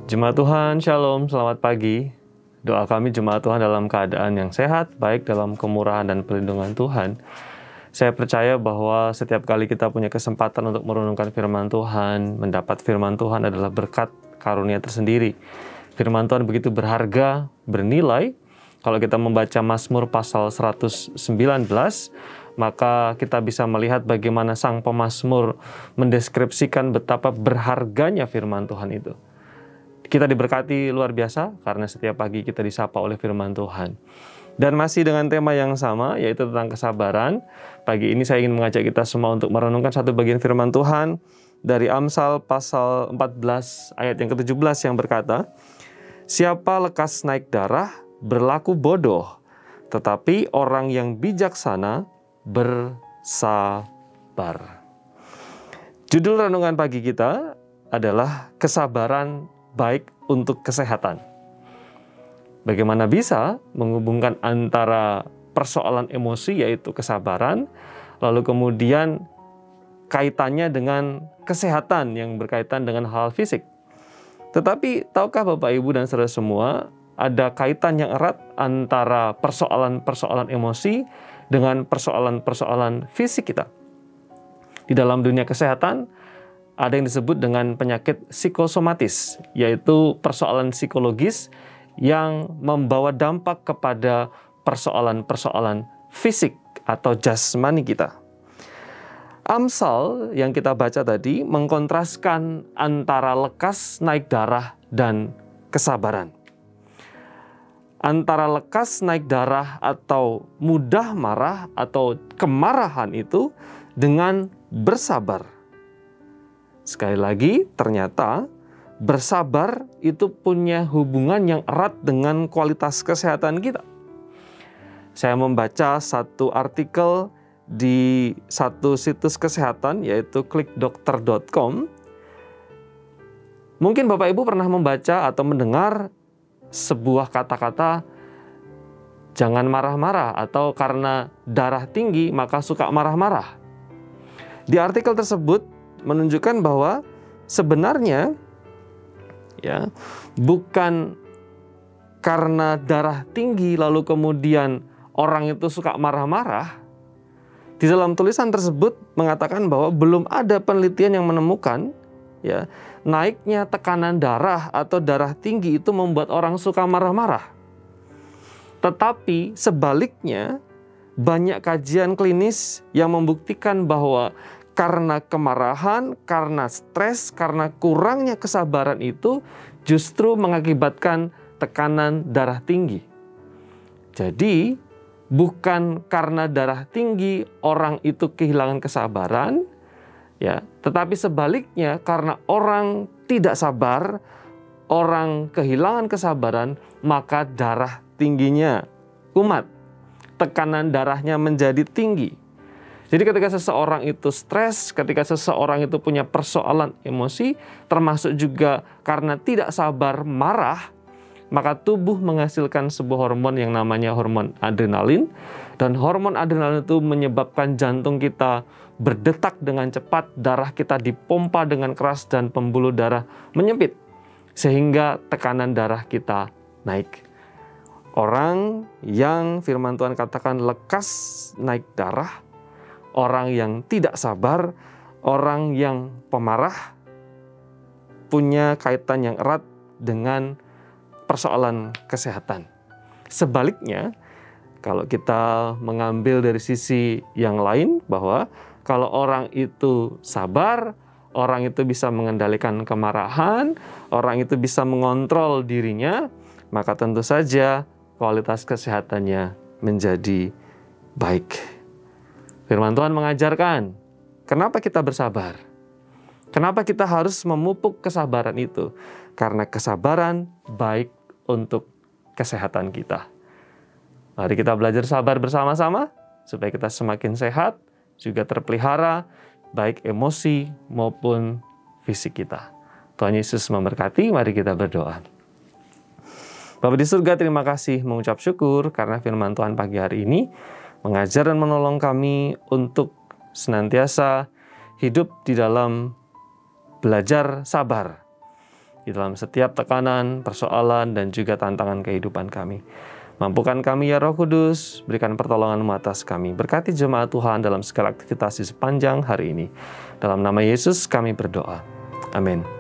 Jemaat Tuhan, Shalom, selamat pagi. Doa kami jemaat Tuhan dalam keadaan yang sehat, baik dalam kemurahan dan perlindungan Tuhan. Saya percaya bahwa setiap kali kita punya kesempatan untuk merenungkan firman Tuhan, mendapat firman Tuhan adalah berkat karunia tersendiri. Firman Tuhan begitu berharga, bernilai. Kalau kita membaca Mazmur pasal 119, maka kita bisa melihat bagaimana sang pemazmur mendeskripsikan betapa berharganya firman Tuhan itu. Kita diberkati luar biasa karena setiap pagi kita disapa oleh firman Tuhan. Dan masih dengan tema yang sama, yaitu tentang kesabaran. Pagi ini saya ingin mengajak kita semua untuk merenungkan satu bagian firman Tuhan dari Amsal pasal 14 ayat yang ke-17 yang berkata, "Siapa lekas naik darah berlaku bodoh, tetapi orang yang bijaksana bersabar." Judul renungan pagi kita adalah kesabaran baik untuk kesehatan. Bagaimana bisa menghubungkan antara persoalan emosi yaitu kesabaran, lalu kemudian kaitannya dengan kesehatan yang berkaitan dengan hal fisik. Tetapi tahukah Bapak Ibu dan saudara semua, ada kaitan yang erat antara persoalan-persoalan emosi dengan persoalan-persoalan fisik kita. Di dalam dunia kesehatan, ada yang disebut dengan penyakit psikosomatis, yaitu persoalan psikologis yang membawa dampak kepada persoalan-persoalan fisik atau jasmani kita. Amsal yang kita baca tadi mengkontraskan antara lekas naik darah dan kesabaran. Antara lekas naik darah atau mudah marah atau kemarahan itu dengan bersabar. Sekali lagi, ternyata bersabar itu punya hubungan yang erat dengan kualitas kesehatan kita. Saya membaca satu artikel di satu situs kesehatan, yaitu klikdokter.com. Mungkin Bapak Ibu pernah membaca atau mendengar sebuah kata-kata, "Jangan marah-marah," atau "Karena darah tinggi maka suka marah-marah." Di artikel tersebut menunjukkan bahwa sebenarnya bukan karena darah tinggi lalu kemudian orang itu suka marah-marah. Di dalam tulisan tersebut mengatakan bahwa belum ada penelitian yang menemukan naiknya tekanan darah atau darah tinggi itu membuat orang suka marah-marah. Tetapi sebaliknya, banyak kajian klinis yang membuktikan bahwa karena kemarahan, karena stres, karena kurangnya kesabaran itu justru mengakibatkan tekanan darah tinggi. Jadi, bukan karena darah tinggi orang itu kehilangan kesabaran, tetapi sebaliknya karena orang tidak sabar, orang kehilangan kesabaran, maka darah tingginya kumat, tekanan darahnya menjadi tinggi. Jadi ketika seseorang itu stres, ketika seseorang itu punya persoalan emosi, termasuk juga karena tidak sabar marah, maka tubuh menghasilkan sebuah hormon yang namanya hormon adrenalin. Dan hormon adrenalin itu menyebabkan jantung kita berdetak dengan cepat, darah kita dipompa dengan keras dan pembuluh darah menyempit. Sehingga tekanan darah kita naik. Orang yang firman Tuhan katakan lekas naik darah, orang yang tidak sabar, orang yang pemarah, punya kaitan yang erat dengan persoalan kesehatan. Sebaliknya, kalau kita mengambil dari sisi yang lain, bahwa kalau orang itu sabar, orang itu bisa mengendalikan kemarahan, orang itu bisa mengontrol dirinya, maka tentu saja kualitas kesehatannya menjadi baik. Firman Tuhan mengajarkan, kenapa kita bersabar? Kenapa kita harus memupuk kesabaran itu? Karena kesabaran baik untuk kesehatan kita. Mari kita belajar sabar bersama-sama, supaya kita semakin sehat, juga terpelihara, baik emosi maupun fisik kita. Tuhan Yesus memberkati, mari kita berdoa. Bapa di surga, terima kasih mengucap syukur karena firman Tuhan pagi hari ini mengajar dan menolong kami untuk senantiasa hidup di dalam belajar sabar. di dalam setiap tekanan, persoalan, dan juga tantangan kehidupan kami. Mampukan kami ya Roh Kudus, berikan pertolongan-Mu atas kami. Berkati jemaat Tuhan dalam segala aktivitas di sepanjang hari ini. Dalam nama Yesus kami berdoa. Amin.